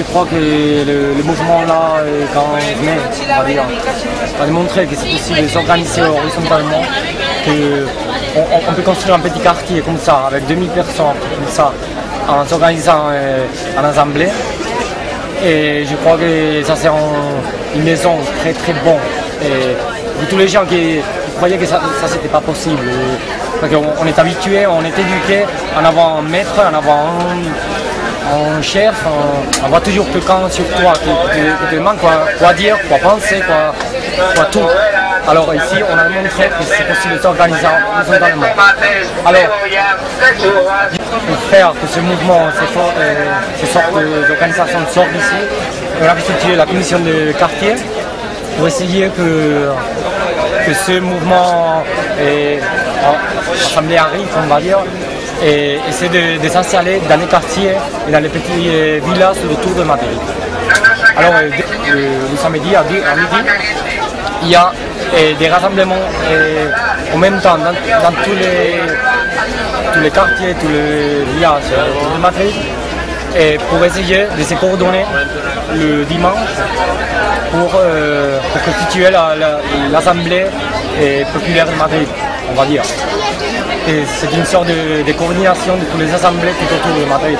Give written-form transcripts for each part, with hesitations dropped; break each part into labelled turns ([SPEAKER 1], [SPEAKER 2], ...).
[SPEAKER 1] je crois que le mouvement là, quand on venait, on va démontrer que c'est possible de s'organiser horizontalement, qu'on peut construire un petit quartier comme ça, avec 2000 personnes, comme ça, en s'organisant en assemblée. Et je crois que ça c'est une maison très très bonne. Et pour tous les gens qui croyaient que ça c'était pas possible. Parce qu'on est habitué, on est éduqué en avoir un maître, en avoir un chef, on voit toujours quelqu'un sur toi qui te demande quoi dire, quoi penser, quoi tout. Alors ici, on a montré que c'est possible de s'organiser horizontalement. Alors, pour faire que ce mouvement, ces sortes d'organisations sortent d'ici, on a constitué la commission de quartier pour essayer que ce mouvement assemblée arrive, on va dire, et essayer de s'installer dans les quartiers et dans les petits villages autour de Madrid. Alors, le samedi à midi, il y a des rassemblements en même temps dans tous les quartiers, tous les villages de Madrid, et pour essayer de se coordonner le dimanche pour constituer l'Assemblée populaire de Madrid, on va dire. Et c'est une sorte de coordination de toutes les assemblées tout autour de Madrid.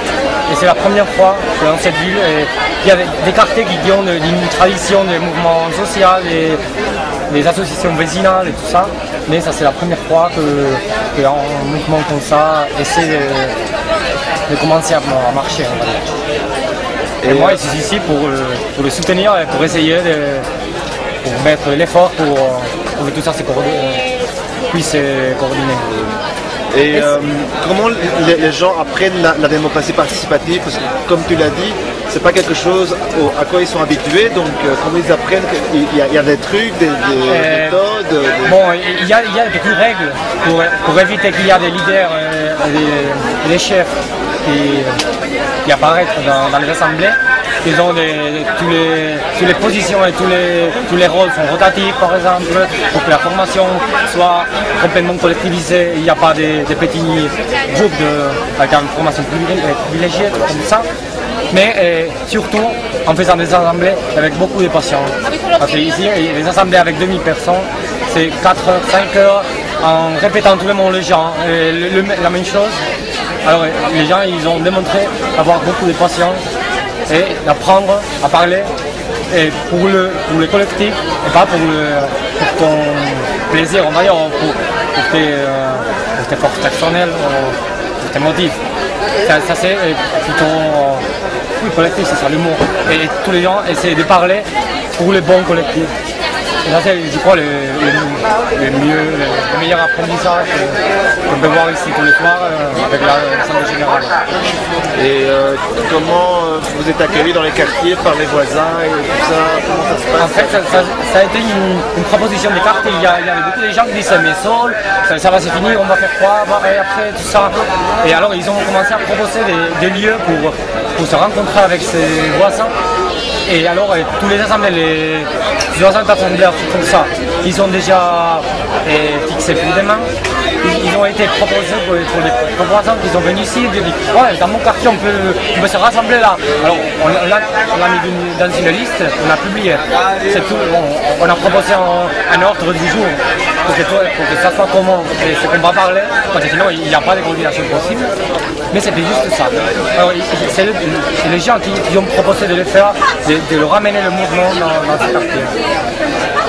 [SPEAKER 1] Et c'est la première fois que dans cette ville, il y a des quartiers qui ont une tradition de mouvement social, des associations vécinales et tout ça. Mais ça c'est la première fois qu'un mouvement comme ça essaie de commencer à marcher, on va dire. Et moi je suis ici pour le soutenir et pour essayer pour mettre l'effort pour que tout ça puisse se coordonner.
[SPEAKER 2] Et comment les gens apprennent la démocratie participative? Parce que, comme tu l'as dit, c'est pas quelque chose à quoi ils sont habitués, donc comment ils apprennent qu'il y a des trucs, des méthodes
[SPEAKER 1] Bon, il y a des petites règles pour éviter qu'il y ait des leaders, des chefs qui apparaissent dans les assemblées. Ils ont toutes les positions et tous les rôles sont rotatifs, par exemple, pour que la formation soit complètement collectivisée. Il n'y a pas des petits groupes avec une formation privilégiée, comme ça. Mais surtout en faisant des assemblées avec beaucoup de patience. Parce qu'ici, les assemblées avec 2000 personnes, c'est 4 heures, 5 heures, en répétant tout le monde les gens, la même chose. Alors les gens, ils ont démontré avoir beaucoup de patience et d'apprendre à parler et pour le collectif et pas pour ton plaisir, on va dire, pour tes forces personnelles, pour tes motifs. Ça c'est plutôt collectif, c'est ça l'humour. Et tous les gens essaient de parler pour le bon collectif. Et ça c'est, je crois, le meilleur apprentissage qu'on peut voir ici tous les soirs avec l'Assemblée générale.
[SPEAKER 2] Et comment vous êtes accueillis dans les quartiers par les voisins et tout ça? Comment ça se passe?
[SPEAKER 1] En fait, ça a été une proposition des quartiers. Il y avait beaucoup de gens qui disaient mais Saul, ça va se finir, on va faire quoi et après tout ça. Et alors ils ont commencé à proposer des lieux pour se rencontrer avec ses voisins. Et alors tous les assemblées, les 60 assemblées comme ça, qui sont déjà fixés pour demain, ils ont été proposés pour les voisins qui sont venus ici. Ils ont dit ouais, dans mon quartier on peut se rassembler là. Alors on l'a mis dans une liste, on a publié. C'est tout. On a proposé un ordre du jour pour que ça soit comment et ce qu'on va parler, parce que sinon il n'y a pas de coordination possible. Mais c'était juste ça. Alors c'est les gens qui ont proposé de le faire, de le ramener le mouvement dans ce quartier.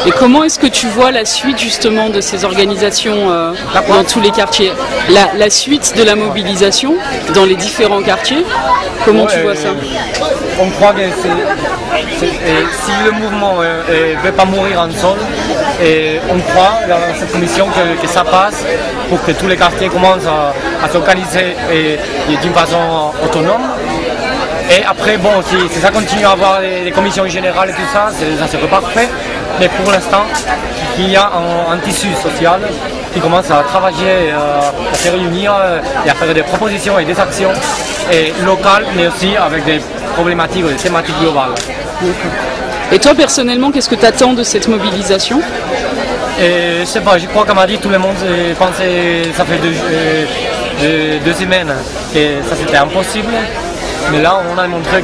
[SPEAKER 3] Et comment est-ce que tu vois la suite justement de ces organisations dans tous les quartiers? La suite de la mobilisation dans les différents quartiers, comment tu vois ça?
[SPEAKER 1] On croit que si le mouvement ne veut pas mourir en sol, on croit dans cette commission que ça passe pour que tous les quartiers commencent à s'organiser d'une façon autonome. Et après, bon, si ça continue à avoir des commissions générales et tout ça, ça serait parfait. Mais pour l'instant, il y a un tissu social qui commence à travailler, à se réunir et à faire des propositions et des actions locales, mais aussi avec des problématiques, des thématiques globales.
[SPEAKER 3] Et toi, personnellement, qu'est-ce que tu attends de cette mobilisation?
[SPEAKER 1] Je ne sais pas, je crois qu'à Madrid, tout le monde pensait, ça fait deux semaines, que ça c'était impossible. Mais là, on a montré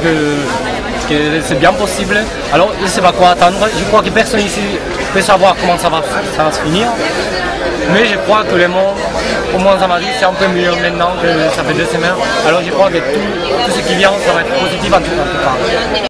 [SPEAKER 1] que c'est bien possible. Alors je ne sais pas quoi attendre. Je crois que personne ici peut savoir comment ça va se finir. Mais je crois que le monde, au moins ça m'a dit, c'est un peu mieux maintenant que ça fait 2 semaines. Alors je crois que tout ce qui vient, ça va être positif en tout cas.